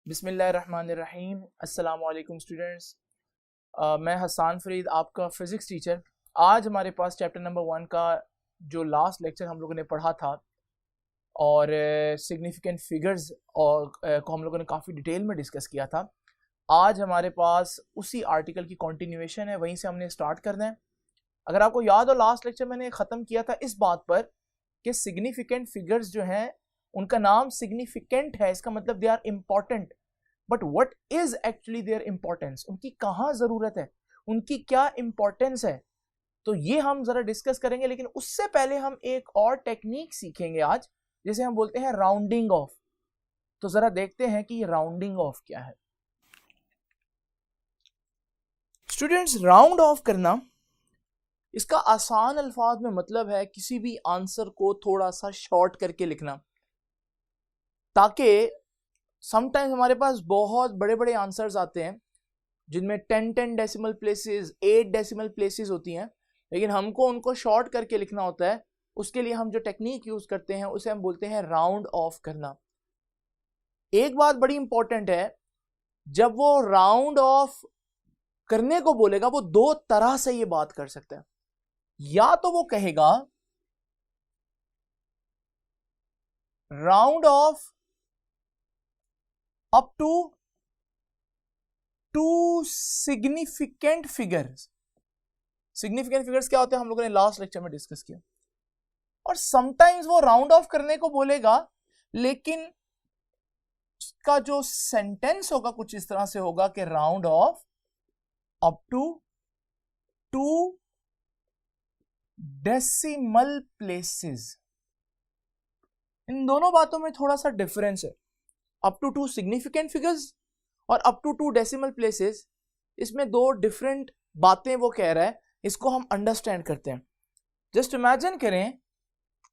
बिस्मिल्लाहिर्रहमानिर्रहीम। अस्सलामु अलैकुम स्टूडेंट्स। मैं हसन फरीद, आपका फ़िज़िक्स टीचर। आज हमारे पास चैप्टर नंबर 1 का जो लास्ट लेक्चर हम लोगों ने पढ़ा था और सिग्निफिकेंट फिगर्स और को हम लोगों ने काफ़ी डिटेल में डिस्कस किया था। आज हमारे पास उसी आर्टिकल की कंटिन्यूएशन है, वहीं से हमने स्टार्ट करना है। अगर आपको याद हो, लास्ट लेक्चर मैंने ख़त्म किया था इस बात पर कि सिग्निफिकेंट फिगर्स जो हैं उनका नाम सिग्निफिकेंट है, इसका मतलब they are important, but what is actually their importance, उनकी कहाँ जरूरत है, उनकी क्या इंपॉर्टेंस है, तो ये हम जरा डिस्कस करेंगे। लेकिन उससे पहले हम एक और टेक्निक सीखेंगे आज, जिसे हम बोलते हैं राउंडिंग ऑफ। तो जरा देखते हैं कि ये राउंडिंग ऑफ क्या है। स्टूडेंट्स, राउंड ऑफ करना, इसका आसान अल्फाज में मतलब है किसी भी आंसर को थोड़ा सा शॉर्ट करके लिखना, ताकि समटाइम्स हमारे पास बहुत बड़े बड़े आंसर्स आते हैं जिनमें 10 डेसिमल प्लेसेस, 8 डेसिमल प्लेसेस होती हैं, लेकिन हमको उनको शॉर्ट करके लिखना होता है। उसके लिए हम जो टेक्निक यूज करते हैं उसे हम बोलते हैं राउंड ऑफ करना। एक बात बड़ी इंपॉर्टेंट है, जब वो राउंड ऑफ करने को बोलेगा वो दो तरह से ये बात कर सकता है। या तो वो कहेगा round off up to 2 significant figures. Significant figures क्या होते हैं हम लोगों ने लास्ट लेक्चर में डिस्कस किया। और समटाइम्स वो राउंड ऑफ करने को बोलेगा, लेकिन उसका जो सेंटेंस होगा कुछ इस तरह से होगा कि round off up to 2 decimal places. इन दोनों बातों में थोड़ा सा डिफरेंस है। अप टू 2 सिग्निफिकेंट फिगर्स और अप टू 2 डेसिमल प्लेसेस, इसमें दो डिफरेंट बातें वो कह रहा है। इसको हम अंडरस्टैंड करते हैं। जस्ट इमेजिन करें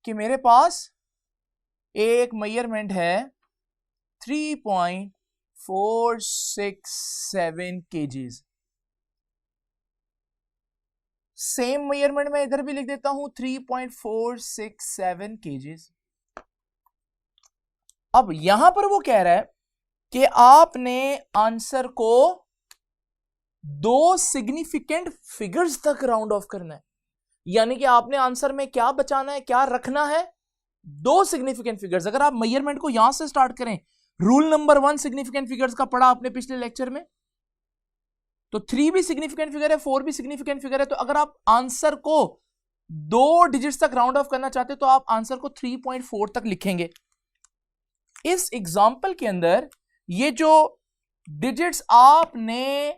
कि मेरे पास एक मेजरमेंट है 3.467 kgs। सेम मेजरमेंट मैं इधर भी लिख देता हूं 3.467 kgs। अब यहां पर वो कह रहा है कि आपने आंसर को 2 सिग्निफिकेंट फिगर्स तक राउंड ऑफ करना है। यानी कि आपने आंसर में क्या बचाना है, क्या रखना है, 2 सिग्निफिकेंट फिगर्स। अगर आप मेजरमेंट को यहां से स्टार्ट करें, रूल नंबर 1 सिग्निफिकेंट फिगर्स का पढ़ा आपने पिछले लेक्चर में, तो 3 भी सिग्निफिकेंट फिगर है, 4 भी सिग्निफिकेंट फिगर है। तो अगर आप आंसर को 2 डिजिट्स तक राउंड ऑफ करना चाहते तो आप आंसर को 3.4 तक लिखेंगे। इस एग्जाम्पल के अंदर ये जो डिजिट्स आपने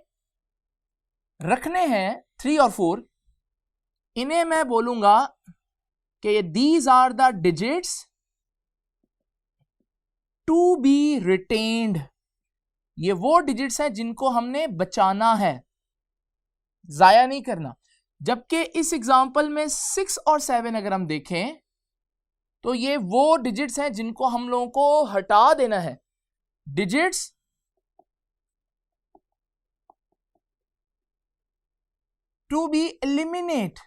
रखने हैं 3 और 4, इन्हें मैं बोलूंगा कि these are the digits to be retained. ये वो डिजिट्स हैं जिनको हमने बचाना है, जाया नहीं करना। जबकि इस एग्जाम्पल में 6 और 7 अगर हम देखें तो ये वो डिजिट्स हैं जिनको हम लोगों को हटा देना है। डिजिट्स टू बी एलिमिनेट,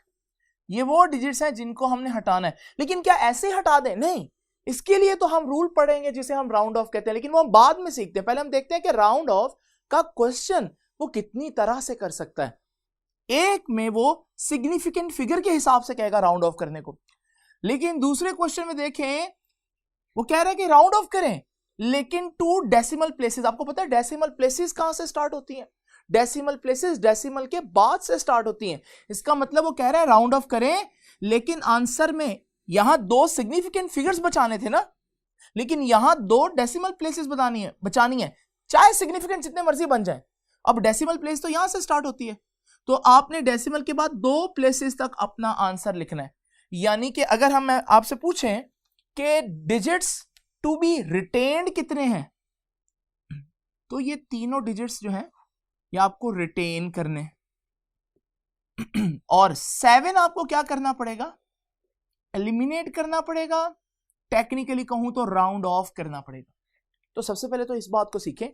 ये वो डिजिट्स हैं जिनको हमने हटाना है। लेकिन क्या ऐसे हटा दें? नहीं, इसके लिए तो हम रूल पढ़ेंगे जिसे हम राउंड ऑफ कहते हैं, लेकिन वो हम बाद में सीखते हैं। पहले हम देखते हैं कि राउंड ऑफ का क्वेश्चन वो कितनी तरह से कर सकता है। एक में वो सिग्निफिकेंट फिगर के हिसाब से कहेगा राउंड ऑफ करने को, लेकिन दूसरे क्वेश्चन में देखें वो कह रहा है कि राउंड ऑफ करें लेकिन 2 डेसिमल प्लेसेस। आपको पता है डेसिमल प्लेसेस कहां से स्टार्ट होती हैं? डेसिमल प्लेसेस डेसिमल के बाद से स्टार्ट होती हैं। इसका मतलब वो कह रहा है राउंड ऑफ करें, लेकिन आंसर में यहां 2 सिग्निफिकेंट फिगर्स बचाने थे ना, लेकिन यहां 2 डेसिमल प्लेसेस बचानी है, चाहे सिग्निफिकेंट जितने मर्जी बन जाए। अब डेसिमल प्लेस तो यहां से स्टार्ट होती है, तो आपने डेसिमल के बाद 2 प्लेसेस तक अपना आंसर लिखना है। यानी कि अगर हम आपसे पूछें कि डिजिट्स टू बी रिटेन्ड कितने हैं, तो ये तीनों डिजिट्स जो हैं ये आपको रिटेन करने और 7 आपको क्या करना पड़ेगा? एलिमिनेट करना पड़ेगा। टेक्निकली कहूं तो राउंड ऑफ करना पड़ेगा। तो सबसे पहले तो इस बात को सीखें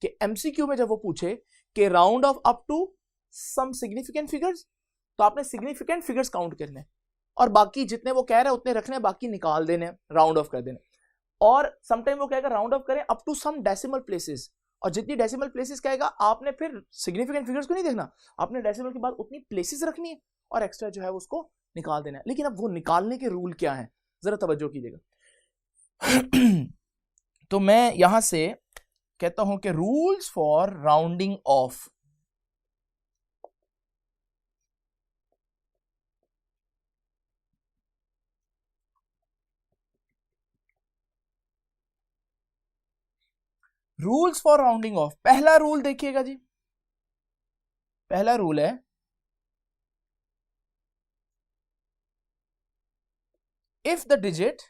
कि एमसीक्यू में जब वो पूछे कि round off up to some significant figures, तो आपने सिग्निफिकेंट फिगर्स काउंट करने और बाकी जितने वो कह रहे हैं उतने रखने, बाकी निकाल देने, राउंड ऑफ कर देने। और समटाइम वो कहेगा राउंड ऑफ करें up to some decimal places, और जितनी डेसिमल प्लेसेस कहेगा आपने फिर सिग्निफिकेंट फिगर्स को नहीं देखना, आपने डेसिमल के बाद उतनी प्लेसेस रखनी है और एक्स्ट्रा जो है उसको निकाल देना है। लेकिन अब वो निकालने के रूल क्या है, जरा तवज्जो कीजिएगा। तो मैं यहां से कहता हूं कि rules for rounding off. Rules for rounding off, पहला रूल देखिएगा जी, पहला रूल है if the digit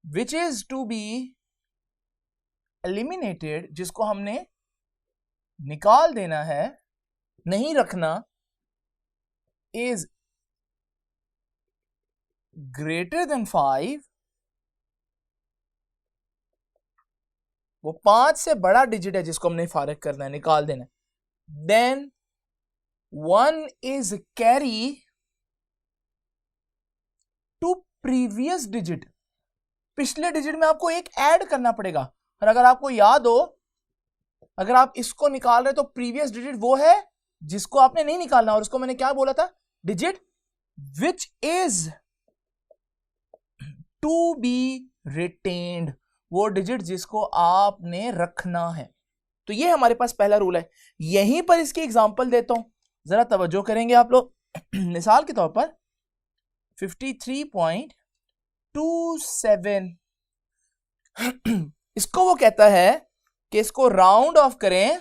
which is to be eliminated, जिसको हमने निकाल देना है, नहीं रखना, is greater than 5, वो 5 से बड़ा डिजिट है जिसको हमने फारिग करना है, निकाल देना है, then 1 is carry to previous digit, पिछले डिजिट में आपको एक ऐड करना पड़ेगा। और अगर आपको याद हो, अगर आप इसको निकाल रहे तो प्रीवियस डिजिट वो है जिसको आपने नहीं निकालना, और उसको मैंने क्या बोला था, digit which is to be retained, वो डिजिट जिसको आपने रखना है। तो ये हमारे पास पहला रूल है। यहीं पर इसकी एग्जांपल देता हूं, जरा तवज्जो करेंगे आप लोग। मिसाल के तौर पर 53.27 इसको वो कहता है कि इसको राउंड ऑफ करें,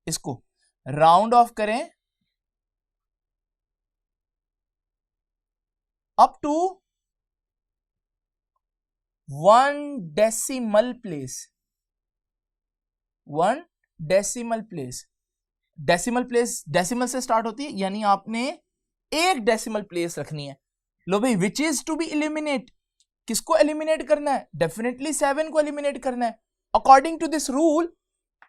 इसको राउंड ऑफ करें up to 1 decimal place, 1 decimal place. Decimal place decimal से स्टार्ट होती है, यानी आपने एक डेसिमल प्लेस रखनी है। लो भाई, which is to be eliminate, किसको एलिमिनेट करना है, डेफिनेटली 7 को एलिमिनेट करना है। अकॉर्डिंग टू दिस रूल,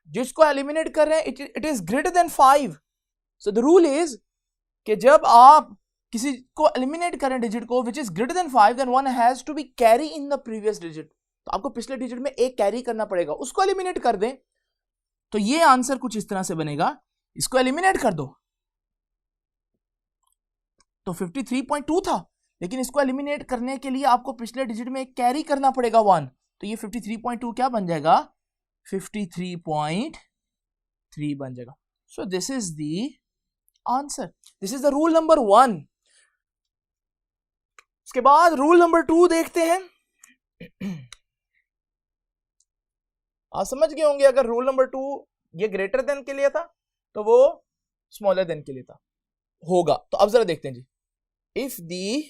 जिसको एलिमिनेट कर रहे हैं it is greater than 5। So the rule is कि जब आप किसी को एलिमिनेट करें डिजिट को which is greater than 5, then 1 has to be carry in the previous digit. तो आपको पिछले डिजिट में एक कैरी करना पड़ेगा, उसको एलिमिनेट कर दें। तो ये आंसर कुछ इस तरह से बनेगा, इसको एलिमिनेट कर दो तो 53.2 था, लेकिन इसको एलिमिनेट करने के लिए आपको पिछले डिजिट में एक कैरी करना पड़ेगा 1, तो ये 53.2 क्या बन जाएगा, 53.3 बन जाएगा। So this is the answer, this is the rule number 1। उसके बाद रूल नंबर 2 देखते हैं। आप समझ गए होंगे, अगर रूल नंबर 2 ये ग्रेटर देन के लिए था तो वो स्मॉलर देन के लिए था होगा। तो अब जरा देखते हैं जी, if the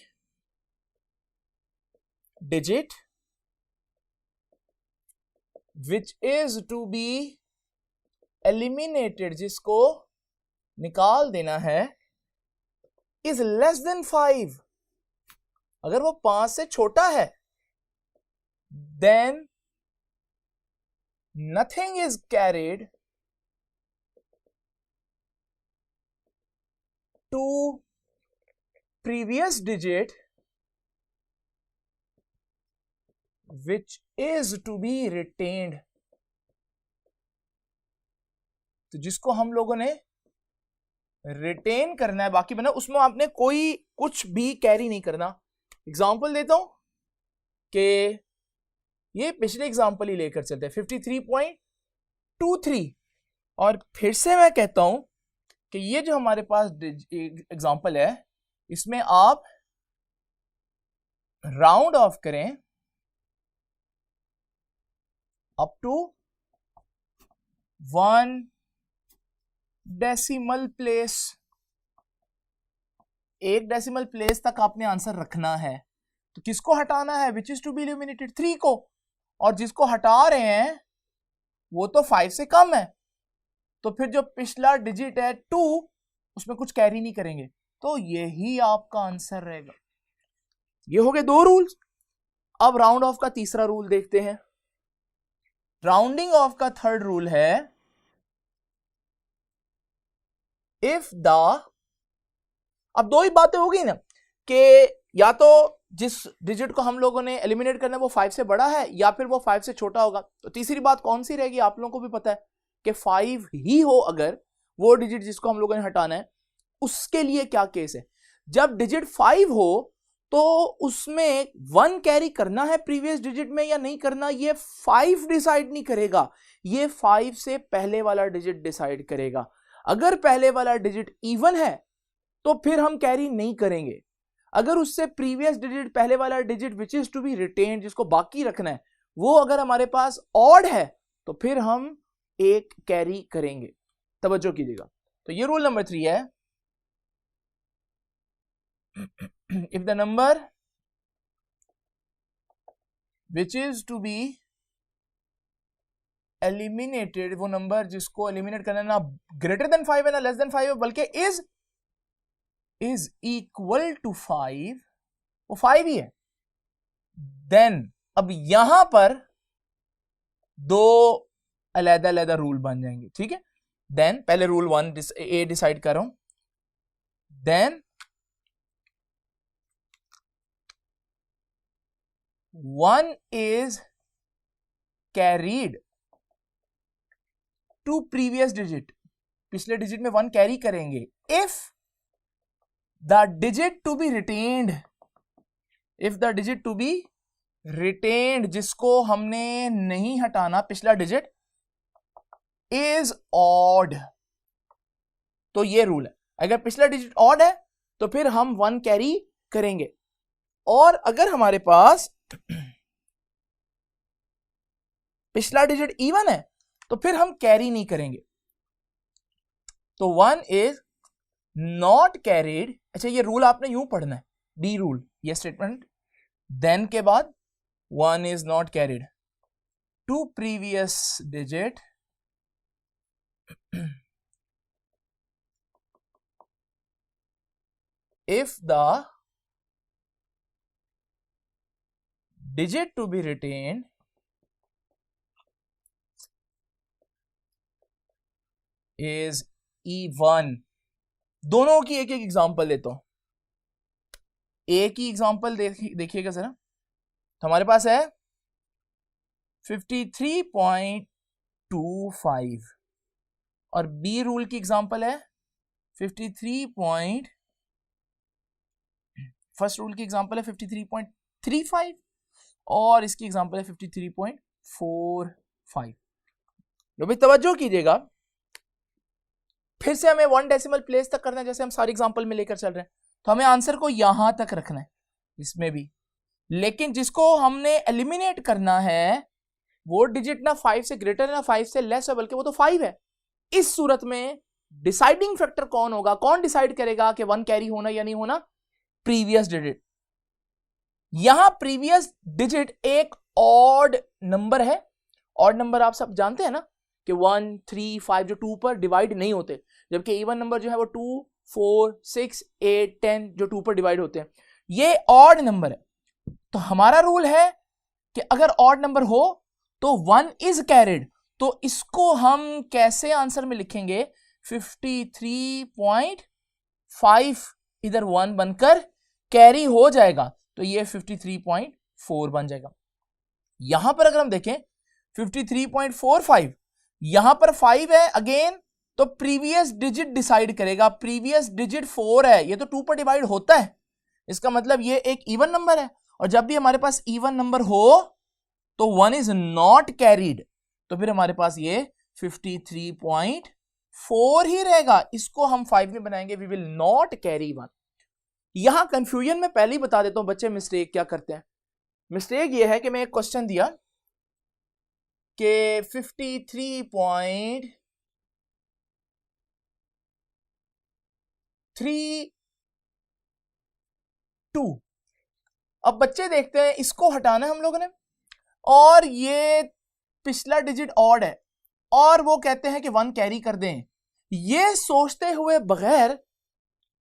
digit which is to be eliminated, जिसको निकाल देना है, इज लेस देन 5, अगर वो 5 से छोटा है, then nothing is carried to previous digit which is to be retained. तो जिसको हम लोगों ने रिटेन करना है, बाकी बना उसमें आपने कोई कुछ भी कैरी नहीं करना। एग्जांपल देता हूं कि ये पिछले एग्जांपल ही लेकर चलते हैं, 53.23, और फिर से मैं कहता हूं कि ये जो हमारे पास एग्जांपल है, इसमें आप राउंड ऑफ करें अप टू 1 डेसिमल प्लेस, एक डेसिमल प्लेस तक आपने आंसर रखना है। तो किसको हटाना है, which is to be eliminated, 3 को, और जिसको हटा रहे हैं वो तो 5 से कम है, तो फिर जो पिछला डिजिट है 2, उसमें कुछ कैरी नहीं करेंगे, तो यही आपका आंसर रहेगा। ये हो गए 2 रूल्स। अब राउंड ऑफ का तीसरा रूल देखते हैं। राउंडिंग ऑफ का थर्ड रूल है, इफ द अब दो ही बातें हो गई ना कि या तो जिस डिजिट को हम लोगों ने एलिमिनेट करना है वो 5 से बड़ा है या फिर वो 5 से छोटा होगा। तो तीसरी बात कौन सी रहेगी, आप लोगों को भी पता है कि 5 ही हो अगर वो डिजिट जिसको हम लोगों ने हटाना है। उसके लिए क्या केस है, जब डिजिट 5 हो तो उसमें 1 कैरी करना है प्रीवियस डिजिट में या नहीं करना, ये 5 डिसाइड नहीं करेगा, ये 5 से पहले वाला डिजिट डिसाइड करेगा। अगर पहले वाला डिजिट इवन है तो फिर हम कैरी नहीं करेंगे। अगर उससे प्रीवियस डिजिट, पहले वाला digit which is to be retained, जिसको बाकी रखना है, वो अगर हमारे पास ऑड है तो फिर हम एक कैरी करेंगे। तवज्जो कीजिएगा। तो ये रूल नंबर 3 है, if the number which is to be eliminated, वो नंबर जिसको एलिमिनेट करना ना ग्रेटर देन 5 है ना लेस देन 5 है, बल्कि इज इक्वल टू 5, वो 5 ही है, देन अब यहां पर दो अलग अलग रूल बन जाएंगे। ठीक है, देन पहले रूल 1 ए डिसाइड कर रहा हूं, देन 1 is carried to previous digit, पिछले डिजिट में 1 कैरी करेंगे if the digit to be retained, if the digit to be retained जिसको हमने नहीं हटाना पिछला डिजिट is odd। तो ये रूल है, अगर पिछला डिजिट ऑड है तो फिर हम 1 कैरी करेंगे, और अगर हमारे पास पिछला डिजिट इवन है तो फिर हम कैरी नहीं करेंगे। तो 1 इज नॉट कैरीड। अच्छा, ये रूल आपने यूं पढ़ना है, बी रूल, ये स्टेटमेंट, देन के बाद 1 is not carried to previous digit if the digit to be retained is even। दोनों की एक एक एग्जांपल देता हूं, ए की एग्जांपल देखिएगा जरा। तो हमारे पास है 53.25 और बी रूल की एग्जांपल है 53. फर्स्ट रूल की एग्जांपल है 53.35 और इसकी एग्जांपल है 53.45। लो भाई तवज्जो कीजिएगा, फिर से हमें 1 डेसिमल प्लेस तक करना है, जैसे हम सारी एग्जांपल में लेकर चल रहे हैं, तो हमें आंसर को यहां तक रखना है इसमें भी। लेकिन जिसको हमने एलिमिनेट करना है वो डिजिट ना 5 से ग्रेटर है ना 5 से लेस है, बल्कि वो तो 5 है। इस सूरत में डिसाइडिंग फैक्टर कौन होगा, कौन डिसाइड करेगा कि 1 कैरी होना या नहीं होना? Previous digit. यहां प्रीवियस डिजिट एक ऑड नंबर है। ऑड नंबर आप सब जानते हैं ना कि 1, 3, 5 जो 2 पर डिवाइड नहीं होते, जबकि इवन नंबर जो है वो 2, 4, 6, 8, 10 जो 2 पर डिवाइड होते हैं, ये ऑड नंबर है। तो हमारा रूल है कि अगर ऑड नंबर हो तो 1 इज कैरिड। तो इसको हम कैसे आंसर में लिखेंगे? 53.5 इधर 1 बनकर कैरी हो जाएगा, तो ये 53.4 बन जाएगा। यहां पर अगर हम देखें 53.45, यहां पर 5 है अगेन, तो प्रीवियस डिजिट डिसाइड करेगा। प्रीवियस डिजिट 4 है, ये तो 2 पर डिवाइड होता है, इसका मतलब ये एक इवन नंबर है, और जब भी हमारे पास इवन नंबर हो तो 1 इज नॉट कैरीड, तो फिर हमारे पास ये 53.4 ही रहेगा। इसको हम 5 में बनाएंगे, वी विल नॉट कैरी 1। यहां कंफ्यूजन में पहले ही बता देता हूं बच्चे मिस्टेक क्या करते हैं। मिस्टेक ये है कि मैं एक क्वेश्चन दिया कि 53.32, अब बच्चे देखते हैं इसको हटाना है हम लोगों ने, और ये पिछला डिजिट ऑड है, और वो कहते हैं कि 1 कैरी कर दें। ये सोचते हुए बगैर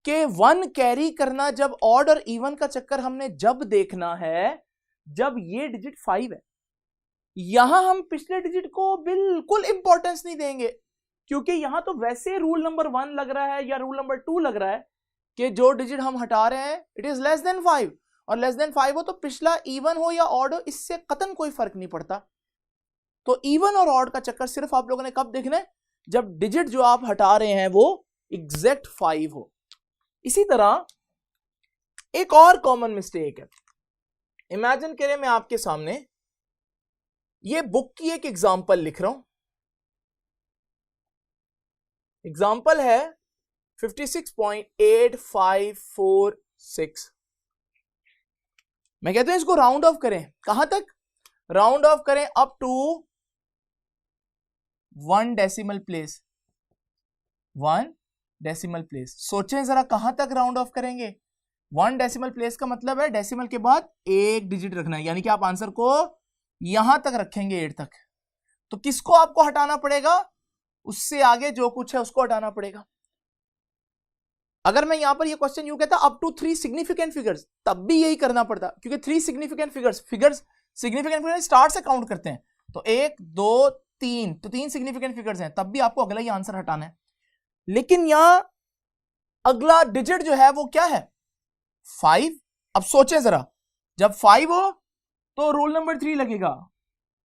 कि 1 कैरी करना जब ऑड और इवन का चक्कर हमने जब देखना है जब ये डिजिट 5 है। यहां हम पिछले डिजिट को बिल्कुल इंपॉर्टेंस नहीं देंगे, क्योंकि यहां तो वैसे रूल नंबर 1 लग रहा है या रूल नंबर 2 लग रहा है कि जो डिजिट हम हटा रहे हैं इट इज लेस देन 5, और लेस देन 5 हो तो पिछला इवन हो या ऑड हो इससे कतन कोई फर्क नहीं पड़ता। तो इवन और ऑड का चक्कर सिर्फ आप लोगों ने कब देखना है, जब डिजिट जो आप हटा रहे हैं वो एग्जैक्ट 5 हो। इसी तरह एक और कॉमन मिस्टेक है, इमेजिन करें मैं आपके सामने ये बुक की एक एग्जांपल लिख रहा हूं, एग्जांपल है 56.8546। मैं कहता हूं इसको राउंड ऑफ करें, कहां तक राउंड ऑफ करें, up to 1 decimal place, 1 decimal place. सोचें जरा कहां तक राउंड ऑफ करेंगे। 1 डेसिमल प्लेस का मतलब है डेसिमल के बाद एक डिजिट रखना है, यानी कि आप आंसर को यहां तक रखेंगे 8 तक। तो किसको आपको हटाना पड़ेगा, उससे आगे जो कुछ है उसको हटाना पड़ेगा। अगर मैं यहां पर ये क्वेश्चन यूं कहता अप टू 3 सिग्निफिकेंट फिगर्स, तब भी यही करना पड़ता, क्योंकि 3 significant figures significant figures star से काउंट करते हैं, तो 1 2 3, तो 3 सिग्निफिकेंट फिगर्स हैं, तब भी आपको अगला ही आंसर हटाना है। लेकिन यहां अगला डिजिट जो है वो क्या है, 5। अब सोचें जरा, जब 5 हो तो रूल नंबर 3 लगेगा,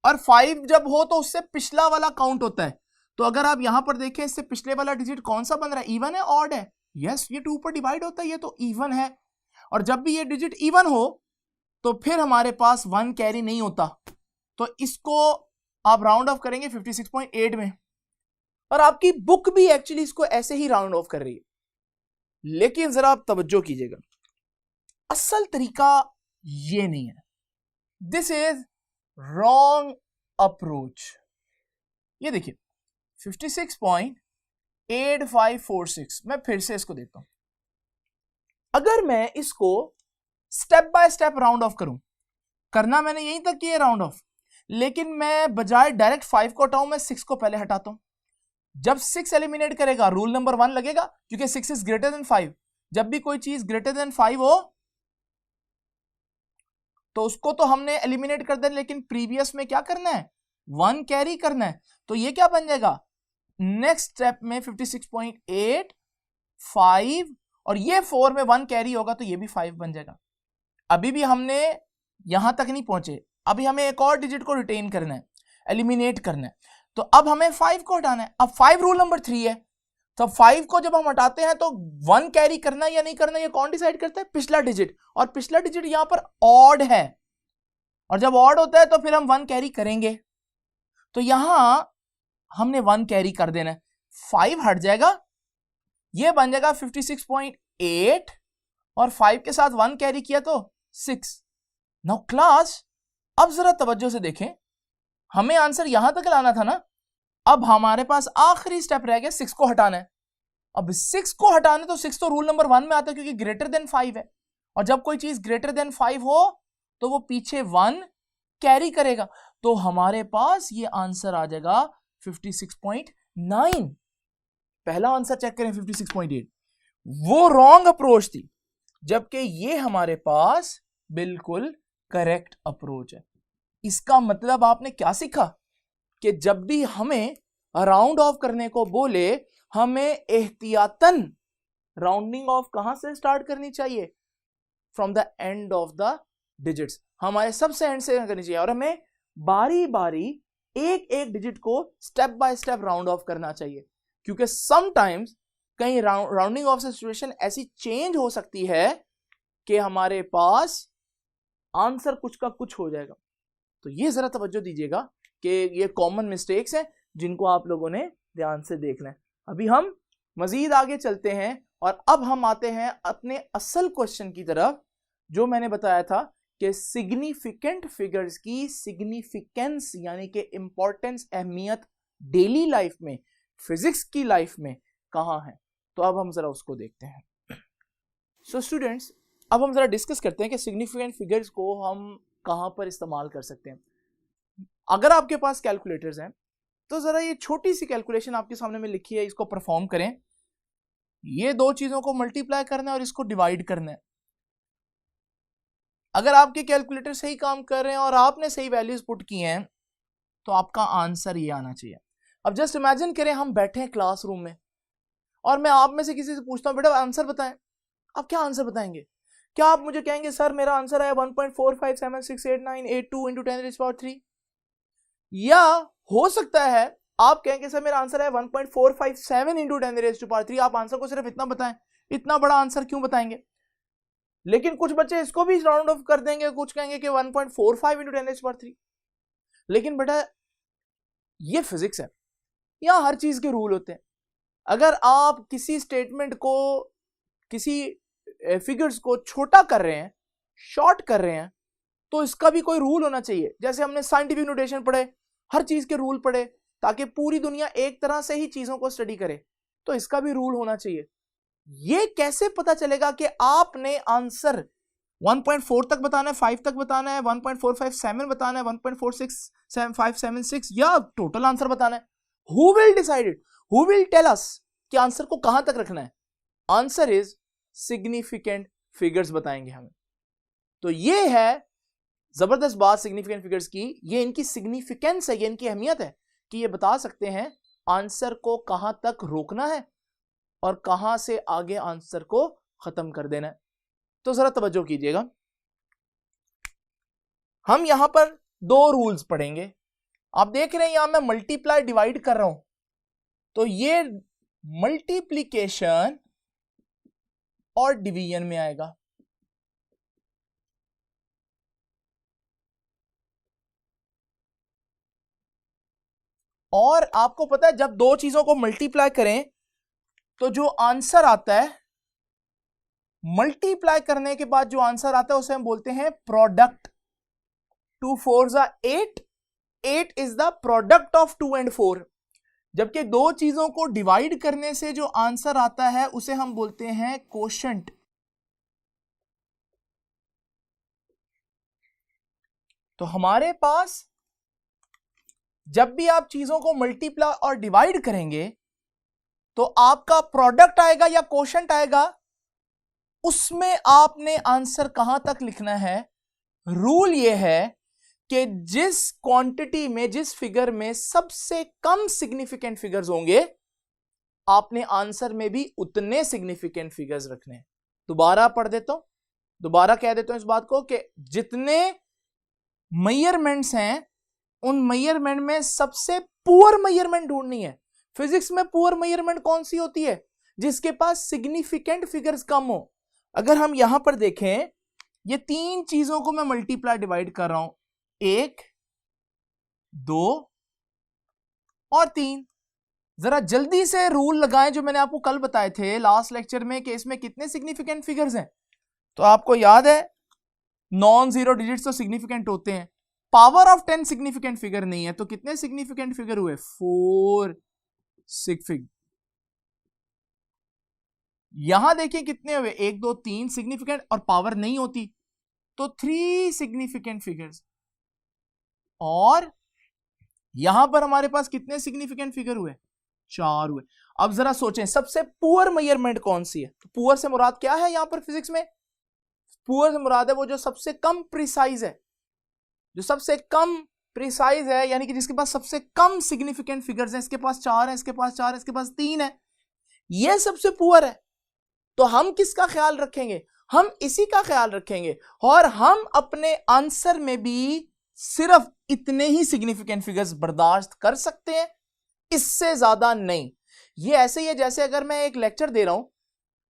और 5 जब हो तो उससे पिछला वाला काउंट होता है। तो अगर आप यहां पर देखें इससे पिछले वाला डिजिट कौन सा बन रहा है, इवन है ऑड है, यस ये 2 पर डिवाइड होता है, ये तो इवन है। और जब भी ये डिजिट इवन हो तो फिर हमारे पास 1 कैरी नहीं होता, तो इसको आप राउंड ऑफ करेंगे 56.8 में, और आपकी बुक भी एक्चुअली इसको ऐसे ही राउंड ऑफ कर रही है। लेकिन जरा आप तवज्जो कीजिएगा, असल तरीका ये नहीं है, दिस इज रॉन्ग अप्रोच। ये देखिए 56.8546, मैं फिर से इसको देता हूं। अगर मैं इसको step by step round of करूं, करना मैंने यहीं तक किया राउंड ऑफ, लेकिन मैं बजाय डायरेक्ट 5 को हटाऊं मैं 6 को पहले हटाता हूं। जब 6 एलिमिनेट करेगा रूल नंबर 1 लगेगा, क्योंकि 6 इज ग्रेटर देन 5। जब भी कोई चीज ग्रेटर देन 5 हो तो उसको तो हमने एलिमिनेट कर देना, लेकिन प्रीवियस में क्या करना है, 1 कैरी करना है। तो ये क्या बन जाएगा, नेक्स्ट स्टेप में 56.85, और ये 4 में 1 कैरी होगा तो ये भी 5 बन जाएगा। अभी भी हमने यहां तक नहीं पहुंचे, अभी हमें एक और डिजिट को रिटेन करना है, एलिमिनेट करना है। तो अब हमें 5 को हटाना है। अब 5 रूल नंबर 3 है, तो 5 को जब हम हटाते हैं तो 1 कैरी करना या नहीं करना ये कौन डिसाइड करता है, पिछला डिजिट। और पिछला डिजिट यहां पर ऑड है, और जब ऑड होता है तो फिर हम 1 कैरी करेंगे। तो यहां हमने 1 कैरी कर देना है, 5 हट जाएगा, ये बन जाएगा 56.8, और 5 के साथ 1 कैरी किया तो 6। नाउ क्लास अब जरा तवज्जो से देखें, हमें आंसर यहां तक लाना था ना, अब हमारे पास आखिरी स्टेप रह गया 6 को हटाना है। अब 6 को हटाने तो 6 तो रूल नंबर 1 में आता है, क्योंकि ग्रेटर देन 5 है, और जब कोई चीज ग्रेटर देन 5 हो तो वो पीछे 1 कैरी करेगा। तो हमारे पास ये आंसर आ जाएगा 56.9। पहला आंसर चेक करें 56.8, वो रॉन्ग अप्रोच थी, जबकि ये हमारे पास बिल्कुल करेक्ट अप्रोच है। इसका मतलब आपने क्या सीखा, कि जब भी हमें राउंड ऑफ करने को बोले हमें एहतियातन राउंडिंग ऑफ कहां से स्टार्ट करनी चाहिए, from the end of the digits, हमारे सबसे एंड से करनी चाहिए, और हमें बारी बारी एक एक डिजिट को step by step round of करना चाहिए, क्योंकि समटाइम्स कहीं राउंडिंग ऑफ से सिचुएशन ऐसी चेंज हो सकती है कि हमारे पास आंसर कुछ का कुछ हो जाएगा। तो ये जरा तवज्जो दीजिएगा कि ये कॉमन मिस्टेक्स हैं जिनको आप लोगों ने ध्यान से देखना है। अभी हम मजीद आगे चलते हैं, और अब हम आते हैं अपने असल क्वेश्चन की तरफ, जो मैंने बताया था कि सिग्निफिकेंट फिगर्स की सिग्निफिकेंस यानी कि इंपॉर्टेंस, अहमियत डेली लाइफ में, फिजिक्स की लाइफ में कहाँ है। तो अब हम जरा उसको देखते हैं। सो स्टूडेंट्स, अब हम जरा डिस्कस करते हैं कि सिग्निफिकेंट फिगर्स को हम कहाँ पर इस्तेमाल कर सकते हैं। अगर आपके पास कैलकुलेटर्स हैं तो जरा ये छोटी सी कैलकुलेशन आपके सामने में लिखी है, इसको परफॉर्म करें। ये दो चीजों को मल्टीप्लाई करना है और इसको डिवाइड करना है। अगर आपके कैलकुलेटर सही काम कर रहे हैं और आपने सही वैल्यूज पुट की हैं तो आपका आंसर ये आना चाहिए। अब जस्ट इमेजिन करें हम बैठे हैं क्लासरूम में और मैं आप में से किसी से पूछता हूं बेटा आंसर बताएं, आप क्या आंसर बताएंगे? क्या आप मुझे कहेंगे सर मेरा आंसर है 1.45768982 into 10⁻³ या हो सकता है आप कहेंगे सर मेरा आंसर है 1.457 into 10⁻³। आप आंसर को सिर्फ इतना बताएं, इतना बड़ा आंसर क्यों बताएंगे? लेकिन कुछ बच्चे इसको भी राउंड ऑफ कर देंगे, कुछ कहेंगे कि 1.45 into 10⁻³। लेकिन बेटा ये फिजिक्स है, यहां हर चीज के रूल होते हैं। अगर आप किसी स्टेटमेंट को, किसी फिगर्स को छोटा कर रहे हैं, शॉर्ट कर रहे हैं, तो इसका भी कोई रूल होना चाहिए। जैसे हमने साइंटिफिक नोटेशन पढ़े, हर चीज के रूल पढ़े, ताकि पूरी दुनिया एक तरह से ही चीजों को स्टडी करे, तो इसका भी रूल होना चाहिए। ये कैसे पता चलेगा कि आपने आंसर 1.4 तक बताना है, 5 तक बताना है, 1.457 बताना है, 1.46576 या टोटल आंसर बताना है? Who will decide it? Who will tell us कि आंसर को कहां तक रखना है? आंसर इज सिग्निफिकेंट फिगर्स बताएंगे हमें। तो ये है जबरदस्त बात सिग्निफिकेंट फिगर्स की, ये इनकी सिग्निफिकेंस है, ये इनकी अहमियत है कि ये बता सकते हैं आंसर को कहां तक रोकना है और कहां से आगे आंसर को खत्म कर देना है। तो जरा तवज्जो कीजिएगा, हम यहां पर दो रूल्स पढ़ेंगे। आप देख रहे हैं यहां मैं मल्टीप्लाई डिवाइड कर रहा हूं, तो ये मल्टीप्लीकेशन और डिवीजन में आएगा। और आपको पता है जब दो चीजों को मल्टीप्लाई करें तो जो आंसर आता है, मल्टीप्लाई करने के बाद जो आंसर आता है उसे हम बोलते हैं product. 2 4s are 8, 8 is the product of 2 and 4। जबकि दो चीजों को डिवाइड करने से जो आंसर आता है उसे हम बोलते हैं कोशेंट। तो हमारे पास जब भी आप चीजों को मल्टीप्लाई और डिवाइड करेंगे तो आपका प्रोडक्ट आएगा या कोशेंट आएगा, उसमें आपने आंसर कहां तक लिखना है। रूल यह है कि जिस क्वांटिटी में, जिस फिगर में सबसे कम सिग्निफिकेंट फिगर्स होंगे, आपने आंसर में भी उतने सिग्निफिकेंट फिगर्स रखने हैं। दोबारा पढ़ देता हूं, दोबारा कह देता हूं इस बात को कि जितने मेजरमेंट्स हैं उन मेजरमेंट में सबसे पुअर मेजरमेंट ढूंढनी है। फिजिक्स में पुअर मेजरमेंट कौन सी होती है? जिसके पास सिग्निफिकेंट फिगर्स कम हो। अगर हम यहां पर देखें, ये तीन चीजों को मैं मल्टीप्लाई डिवाइड कर रहा हूं, 1 2 और 3। जरा जल्दी से रूल लगाएं जो मैंने आपको कल बताए थे लास्ट लेक्चर में कि इसमें कितने सिग्निफिकेंट फिगर्स हैं। तो आपको याद है नॉन जीरो डिजिट्स तो सिग्निफिकेंट होते हैं, पावर ऑफ 10 सिग्निफिकेंट फिगर नहीं है, तो कितने सिग्निफिकेंट फिगर हुए? 4 सिग्निफिकेंट। यहां देखिए कितने हुए, 1 2 3 सिग्निफिकेंट, और पावर नहीं होती तो 3 सिग्निफिकेंट फिगर्स। और यहां पर हमारे पास कितने सिग्निफिकेंट फिगर हुए? 4 हुए। अब जरा सोचें सबसे पुअर मेजरमेंट कौन सी है? तो पुअर से मुराद क्या है यहां पर फिजिक्स में? पुअर से मुराद है वो जो सबसे कम प्रिसाइज है, जो सबसे कम प्रिसाइज है, यानी कि जिसके पास सबसे कम सिग्निफिकेंट फिगर्स हैं। इसके पास 4 है, इसके पास 4 है, इसके पास 3 है, ये सबसे पुअर है। तो हम किसका ख्याल रखेंगे? हम इसी का ख्याल रखेंगे, और हम अपने आंसर में भी सिर्फ इतने ही सिग्निफिकेंट फिगर्स बर्दाश्त कर सकते हैं, इससे ज्यादा नहीं। ये ऐसे ही है जैसे अगर मैं एक लेक्चर दे रहा हूं,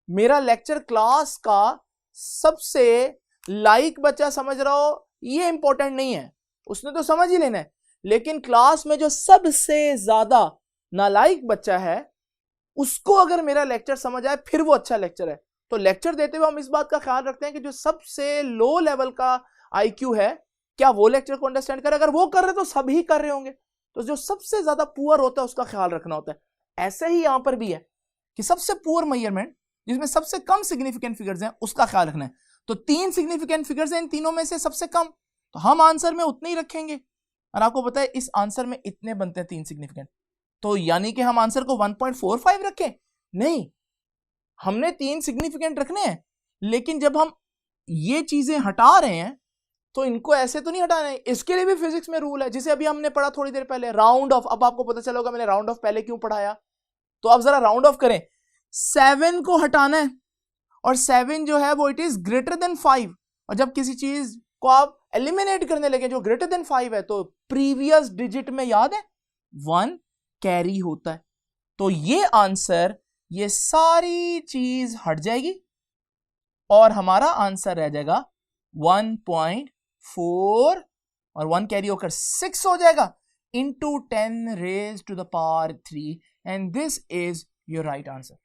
मेरा लेक्चर क्लास का सबसे लाइक बच्चा समझ रहा हो, ये इंपॉर्टेंट नहीं है, उसने तो समझ ही लेना है। लेकिन क्लास में जो सबसे ज्यादा नालायक बच्चा है, उसको अगर मेरा लेक्चर समझ आए फिर वो अच्छा लेक्चर है। तो लेक्चर देते हुए हम इस बात का ख्याल रखते हैं कि जो सबसे लो लेवल का आईक्यू है, क्या वो लेक्चर को अंडरस्टैंड करे? अगर वो कर रहे तो सभी कर रहे होंगे, तो जो सबसे ज्यादा पुअर होता है उसका ख्याल रखना होता है। ऐसे ही यहां पर भी है कि सबसे पुअर मेजरमेंट जिसमें सबसे कम सिग्निफिकेंट फिगर्स हैं उसका ख्याल रखना है। तो 3 सिग्निफिकेंट फिगर्स हैं, इन तीनों में से सबसे कम, तो हम आंसर में उतने ही रखेंगे। और आपको पता है इस आंसर में इतने बनते हैं 3 सिग्निफिकेंट, तो यानी कि हम आंसर को 1.45 रखें? नहीं, हमने 3 सिग्निफिकेंट रखने हैं, लेकिन जब हम ये चीजें हटा रहे हैं तो इनको ऐसे तो नहीं हटाना है। इसके लिए भी फिजिक्स में रूल है, जिसे अभी हमने पढ़ा थोड़ी देर पहले, राउंड ऑफ। अब आपको पता चला होगा मैंने राउंड ऑफ पहले क्यों पढ़ाया। तो अब जरा राउंड ऑफ करें, 7 को हटाना है और 7 जो है वो इट इज ग्रेटर देन 5, और जब किसी चीज को आप एलिमिनेट करने लगे जो ग्रेटर देन 5 है तो प्रीवियस डिजिट में याद है 1 कैरी होता है। तो ये आंसर, ये सारी चीज हट जाएगी और हमारा आंसर रह जाएगा 1.4 और 1 कैरी होकर 6 हो जाएगा into 10 raised to the power 3 and this is your right answer।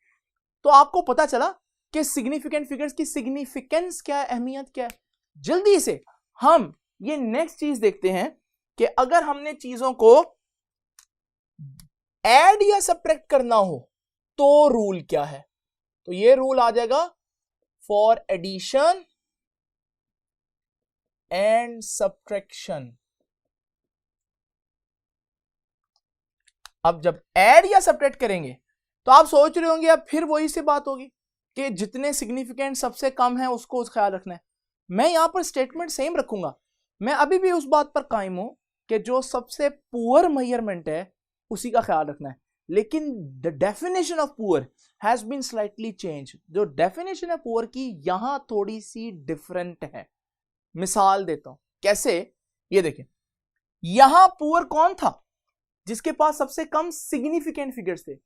तो आपको पता चला कि सिग्निफिकेंट फिगर्स की सिग्निफिकेंस क्या है, अहमियत क्या है। जल्दी से हम ये नेक्स्ट चीज देखते हैं कि अगर हमने चीजों को ऐड या सब्ट्रैक्ट करना हो तो रूल क्या है। तो ये रूल आ जाएगा फॉर एडिशन एंड सब्ट्रैक्शन। अब जब ऐड या सब्ट्रैक्ट करेंगे तो आप सोच रहे होंगे अब फिर वही सी बात होगी कि जितने सिग्निफिकेंट सबसे कम है उसको ख्याल रखना है। मैं यहां पर स्टेटमेंट सेम रखूंगा, मैं अभी भी उस बात पर कायम हूं कि जो सबसे पुअर मेजरमेंट है उसी का ख्याल रखना है, लेकिन the definition of poor has been slightly change. जो डेफिनेशन है पुअर की यहां थोड़ी सी डिफरेंट है। मिसाल देता हूं कैसे, ये देखें, यहां पुअर कौन था जिसके पास सबसे कम सिग्निफिकेंट फिगर्स थे।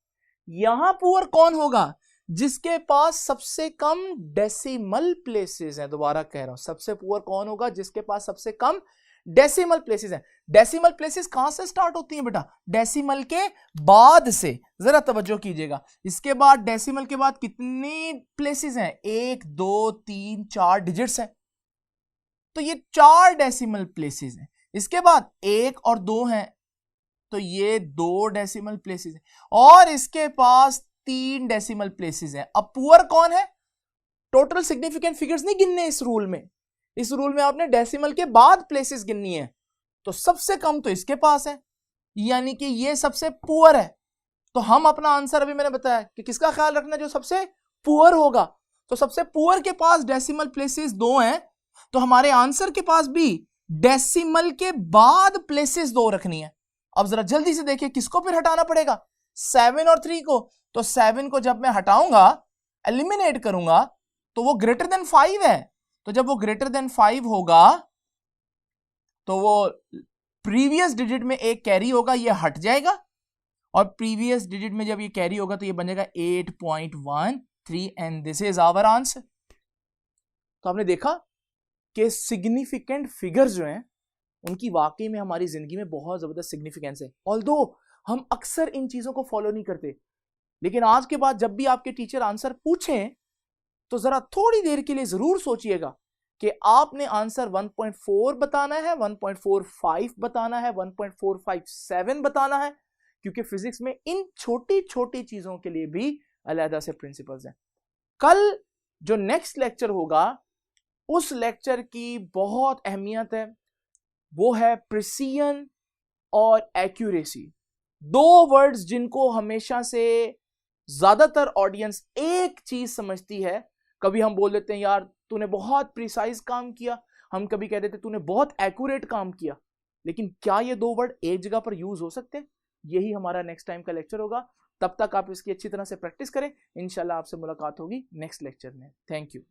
यहां पुअर कौन होगा जिसके पास सबसे कम डेसिमल प्लेसेस हैं। दोबारा कह रहा हूं, सबसे पुअर कौन होगा जिसके पास सबसे कम डेसिमल प्लेसेस हैं। डेसिमल प्लेसेस कहां से स्टार्ट होती हैं बेटा, डेसिमल के बाद से। जरा तवज्जो कीजिएगा, इसके बाद डेसिमल के बाद कितनी प्लेसेस हैं, 1 2 3 4 डिजिट्स हैं, तो ये 4 डेसिमल प्लेसेस हैं। इसके बाद 1 और 2 हैं तो ये 2 डेसिमल प्लेसेस हैं, और इसके पास 3 डेसिमल प्लेसेस हैं। अब पुअर कौन है, टोटल सिग्निफिकेंट फिगर्स नहीं गिनने इस रूल में। इस रूल में आपने डेसिमल के बाद प्लेसेस गिननी है, तो सबसे कम तो इसके पास है, यानी कि ये सबसे पुअर है। तो हम अपना आंसर अभी मैंने बताया कि किसका ख्याल रखना, जो सबसे पुअर होगा। तो सबसे पुअर के पास डेसिमल प्लेसेस 2 हैं, तो हमारे आंसर के पास भी डेसिमल के बाद प्लेसेस 2 रखनी है। अब जरा जल्दी से देखिए किसको फिर हटाना पड़ेगा, 7 और 3 को। तो 7 को जब मैं हटाऊंगा, एलिमिनेट करूंगा, तो वो ग्रेटर देन 5 है। तो जब वो ग्रेटर देन 5 होगा तो वो प्रीवियस डिजिट में एक कैरी होगा, ये हट जाएगा, और प्रीवियस डिजिट में जब ये कैरी होगा तो ये बन जाएगा 8.13 and this is our answer. तो आपने देखा कि सिग्निफिकेंट फिगर्स जो हैं उनकी वाकई में हमारी जिंदगी में बहुत जबरदस्त सिग्निफिकेंस है। ऑल्दो हम अक्सर इन चीजों को फॉलो नहीं करते, लेकिन आज के बाद जब भी आपके टीचर आंसर पूछें तो जरा थोड़ी देर के लिए जरूर सोचिएगा कि आपने आंसर 1.4 बताना है, 1.45 बताना है, 1.457 बताना है, क्योंकि फिजिक्स में इन छोटी छोटी चीजों के लिए भी अलग से प्रिंसिपल्स हैं। कल जो नेक्स्ट लेक्चर होगा उस लेक्चर की बहुत अहमियत है, वो है प्रिसीजन और एक्यूरेसी। 2 वर्ड्स जिनको हमेशा से ज्यादातर ऑडियंस एक चीज समझती है। कभी हम बोल देते हैं यार तूने बहुत प्रिसाइज काम किया, हम कभी कह देते तूने बहुत एक्यूरेट काम किया, लेकिन क्या ये 2 वर्ड एक जगह पर यूज हो सकते हैं? यही हमारा नेक्स्ट टाइम का लेक्चर होगा। तब तक आप इसकी अच्छी तरह से प्रैक्टिस करें। इंशाल्लाह आपसे मुलाकात होगी नेक्स्ट लेक्चर में। Thank you.